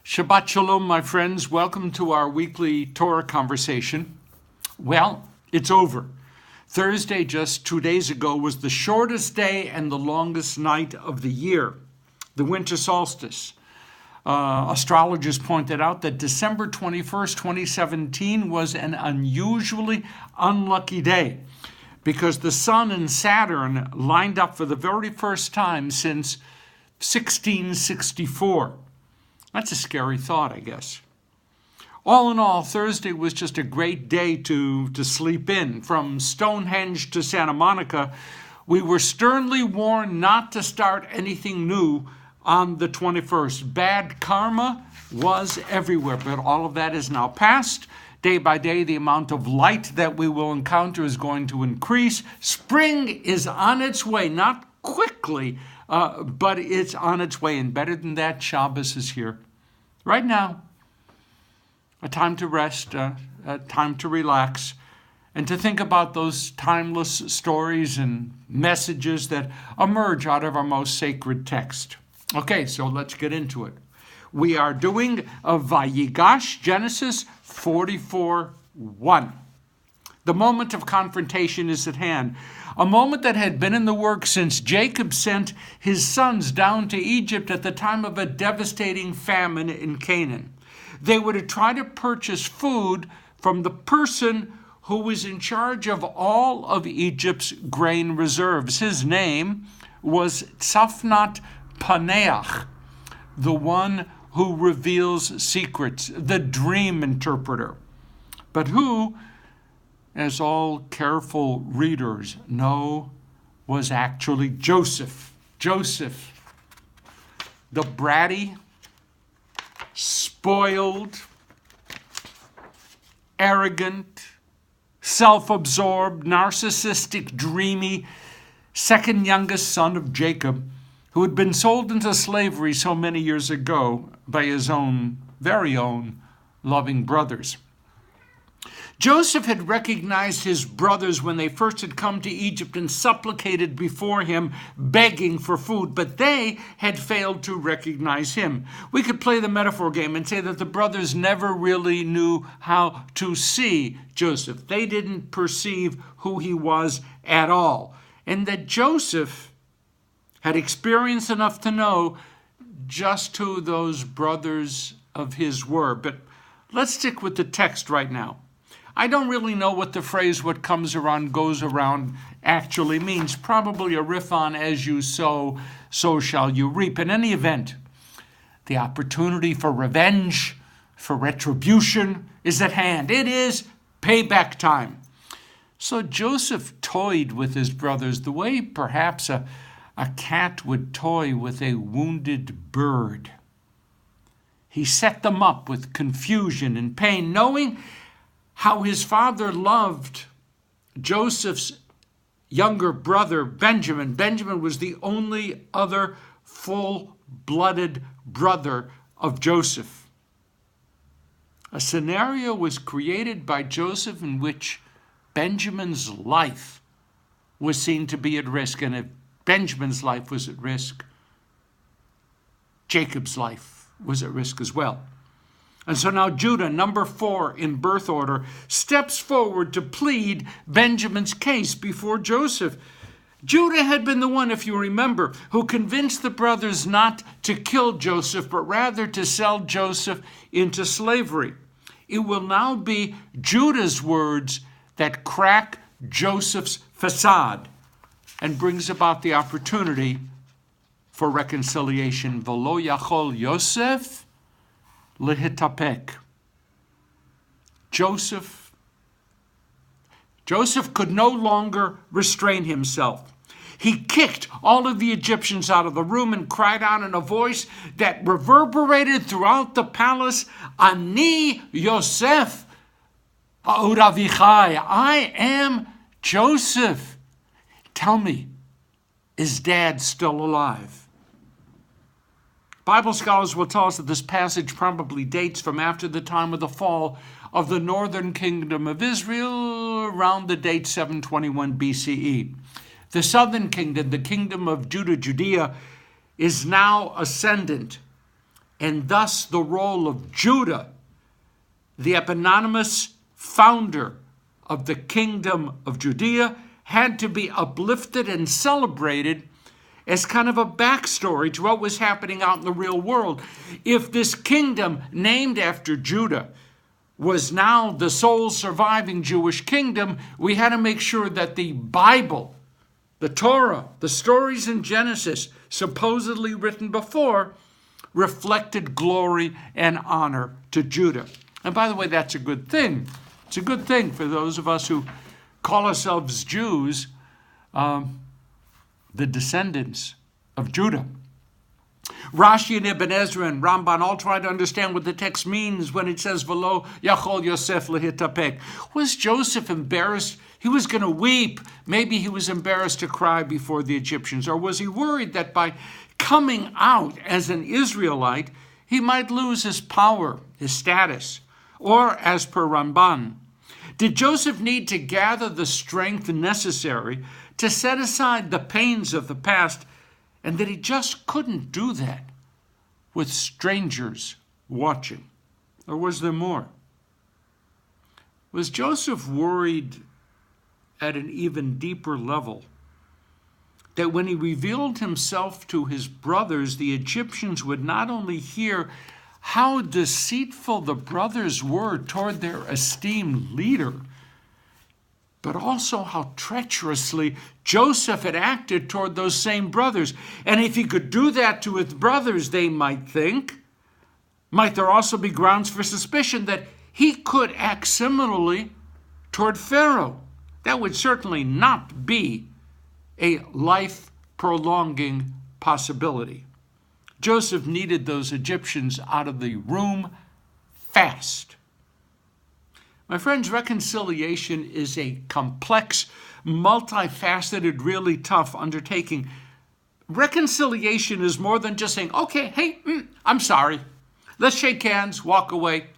Shabbat Shalom, my friends. Welcome to our weekly Torah conversation. Well, it's over. Thursday, just 2 days ago, was the shortest day and the longest night of the year, the winter solstice. Astrologers pointed out that December 21st, 2017 was an unusually unlucky day because the Sun and Saturn lined up for the very first time since 1664. That's a scary thought, I guess. All in all, Thursday was just a great day to sleep in. From Stonehenge to Santa Monica, we were sternly warned not to start anything new on the 21st. Bad karma was everywhere, but all of that is now past. Day by day, the amount of light that we will encounter is going to increase. Spring is on its way, not quickly, but it's on its way. And better than that, Shabbos is here. Right now, a time to rest, a time to relax, and to think about those timeless stories and messages that emerge out of our most sacred text. Okay, so let's get into it. We are doing a Vayigash, Genesis 44:1. The moment of confrontation is at hand, a moment that had been in the works since Jacob sent his sons down to Egypt at the time of a devastating famine in Canaan. They were to try to purchase food from the person who was in charge of all of Egypt's grain reserves. His name was Tzafnat Paneach, the one who reveals secrets, the dream interpreter, but who, as all careful readers know, was actually Joseph. Joseph, the bratty, spoiled, arrogant, self-absorbed, narcissistic, dreamy, second youngest son of Jacob, who had been sold into slavery so many years ago by his own, very own, loving brothers. Joseph had recognized his brothers when they first had come to Egypt and supplicated before him, begging for food, but they had failed to recognize him. We could play the metaphor game and say that the brothers never really knew how to see Joseph. They didn't perceive who he was at all. And that Joseph had experience enough to know just who those brothers of his were. But let's stick with the text right now. I don't really know what the phrase "what comes around goes around" actually means. Probably a riff on "as you sow, so shall you reap." In any event, the opportunity for revenge, for retribution is at hand. It is payback time. So Joseph toyed with his brothers the way perhaps a cat would toy with a wounded bird. He set them up with confusion and pain, knowing how his father loved Joseph's younger brother, Benjamin. Benjamin was the only other full-blooded brother of Joseph. A scenario was created by Joseph in which Benjamin's life was seen to be at risk, and if Benjamin's life was at risk, Jacob's life was at risk as well. And so now Judah, number 4 in birth order, steps forward to plead Benjamin's case before Joseph. Judah had been the one, if you remember, who convinced the brothers not to kill Joseph, but rather to sell Joseph into slavery. It will now be Judah's words that crack Joseph's facade and brings about the opportunity for reconciliation. V'lo yachol Yosef Lihitapek. Joseph could no longer restrain himself. He kicked all of the Egyptians out of the room and cried out in a voice that reverberated throughout the palace, Ani Yosef Ha'uravichai. I am Joseph. Tell me, is Dad still alive? Bible scholars will tell us that this passage probably dates from after the time of the fall of the northern kingdom of Israel, around the date 721 BCE. The southern kingdom, the kingdom of Judah, Judea, is now ascendant. and thus the role of Judah, the eponymous founder of the kingdom of Judea, had to be uplifted and celebrated as kind of a backstory to what was happening out in the real world. If this kingdom named after Judah was now the sole surviving Jewish kingdom, we had to make sure that the Bible, the Torah, the stories in Genesis, supposedly written before, reflected glory and honor to Judah. And by the way, that's a good thing. It's a good thing for those of us who call ourselves Jews, the descendants of Judah. Rashi and Ibn Ezra and Ramban all try to understand what the text means when it says, V'lo yachol Yosef lehitapek. Was Joseph embarrassed? He was going to weep. Maybe he was embarrassed to cry before the Egyptians. Or was he worried that by coming out as an Israelite, he might lose his power, his status? Or, as per Ramban, did Joseph need to gather the strength necessary to set aside the pains of the past, and that he just couldn't do that with strangers watching? Or was there more? Was Joseph worried at an even deeper level that when he revealed himself to his brothers, the Egyptians would not only hear how deceitful the brothers were toward their esteemed leader, but also how treacherously Joseph had acted toward those same brothers? And if he could do that to his brothers, they might think, might there also be grounds for suspicion that he could act similarly toward Pharaoh? That would certainly not be a life-prolonging possibility. Joseph needed those Egyptians out of the room fast. My friends, reconciliation is a complex, multifaceted, really tough undertaking. Reconciliation is more than just saying, okay, hey, I'm sorry. Let's shake hands, walk away.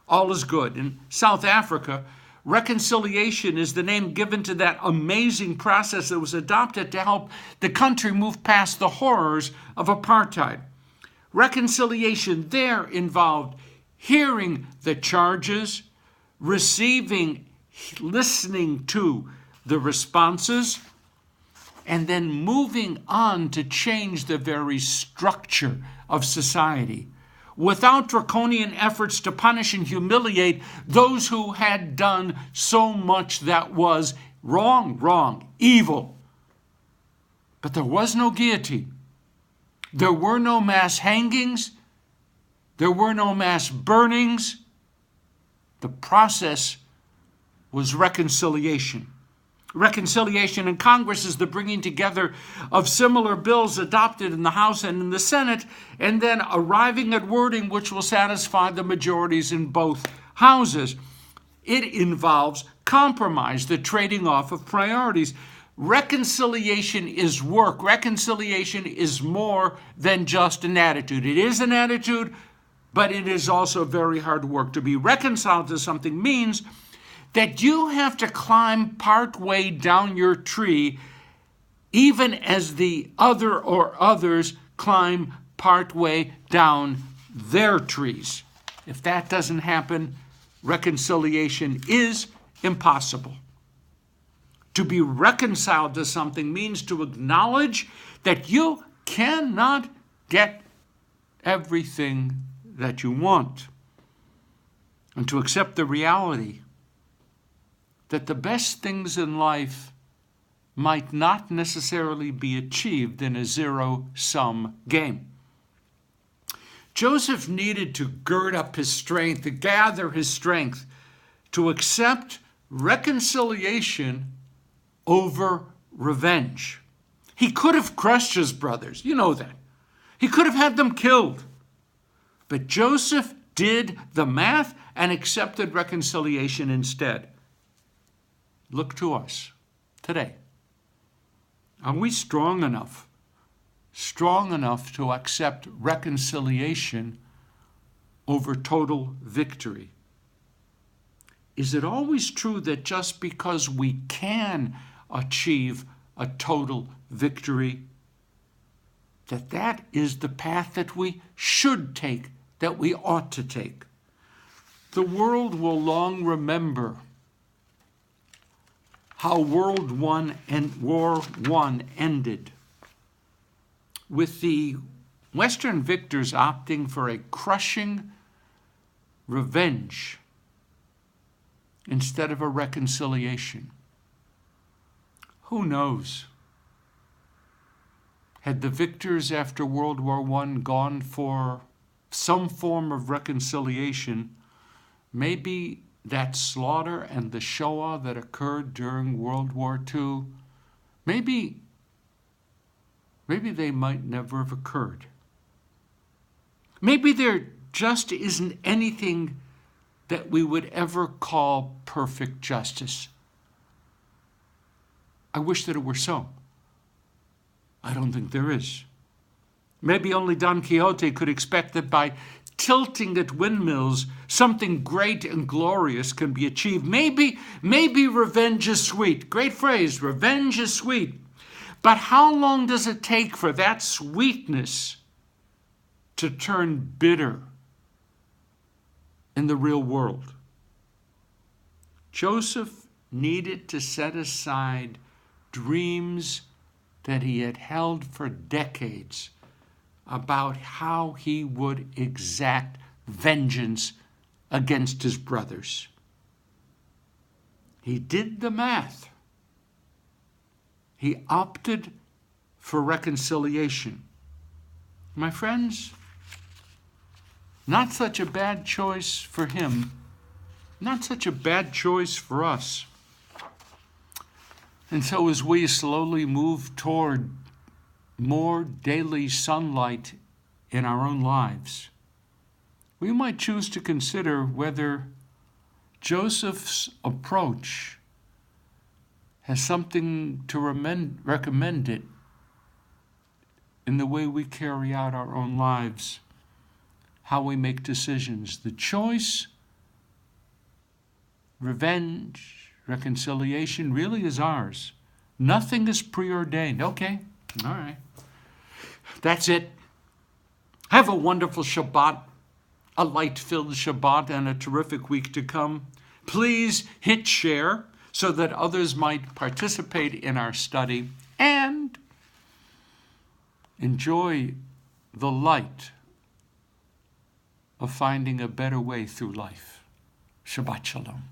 All is good. In South Africa, reconciliation is the name given to that amazing process that was adopted to help the country move past the horrors of apartheid. Reconciliation there involved hearing the charges, receiving, listening to the responses, and then moving on to change the very structure of society without draconian efforts to punish and humiliate those who had done so much that was wrong, evil. But there was no guillotine. There were no mass hangings. There were no mass burnings. The process was reconciliation. Reconciliation in Congress is the bringing together of similar bills adopted in the House and in the Senate, and then arriving at wording which will satisfy the majorities in both houses. It involves compromise, the trading off of priorities. Reconciliation is work. Reconciliation is more than just an attitude. It is an attitude, but it is also very hard work. To be reconciled to something means that you have to climb part way down your tree, even as the other or others climb part way down their trees. If that doesn't happen, reconciliation is impossible. To be reconciled to something means to acknowledge that you cannot get everything that you want, and to accept the reality that the best things in life might not necessarily be achieved in a zero-sum game. Joseph needed to gird up his strength, to gather his strength, to accept reconciliation over revenge. He could have crushed his brothers, you know that. He could have had them killed. But Joseph did the math and accepted reconciliation instead. Look to us today. Are we strong enough to accept reconciliation over total victory? Is it always true that just because we can achieve a total victory, that is the path that we should take, that we ought to take. The world will long remember how War I ended, with the Western victors opting for a crushing revenge instead of a reconciliation. Who knows? Had the victors after World War I gone for some form of reconciliation, maybe that slaughter and the Shoah that occurred during World War II, maybe they might never have occurred. Maybe there just isn't anything that we would ever call perfect justice. I wish that it were so. I don't think there is. Maybe only Don Quixote could expect that by tilting at windmills, something great and glorious can be achieved. Maybe revenge is sweet. Great phrase, revenge is sweet. But how long does it take for that sweetness to turn bitter in the real world? Joseph needed to set aside dreams that he had held for decades about how he would exact vengeance against his brothers. He did the math. He opted for reconciliation. My friends, not such a bad choice for him, not such a bad choice for us. And so as we slowly move toward more daily sunlight in our own lives, we might choose to consider whether Joseph's approach has something to recommend it in the way we carry out our own lives, how we make decisions. The choice, revenge, reconciliation really is ours. Nothing is preordained. Okay, all right. That's it. Have a wonderful Shabbat, a light-filled Shabbat, and a terrific week to come. Please hit share so that others might participate in our study and enjoy the light of finding a better way through life. Shabbat Shalom.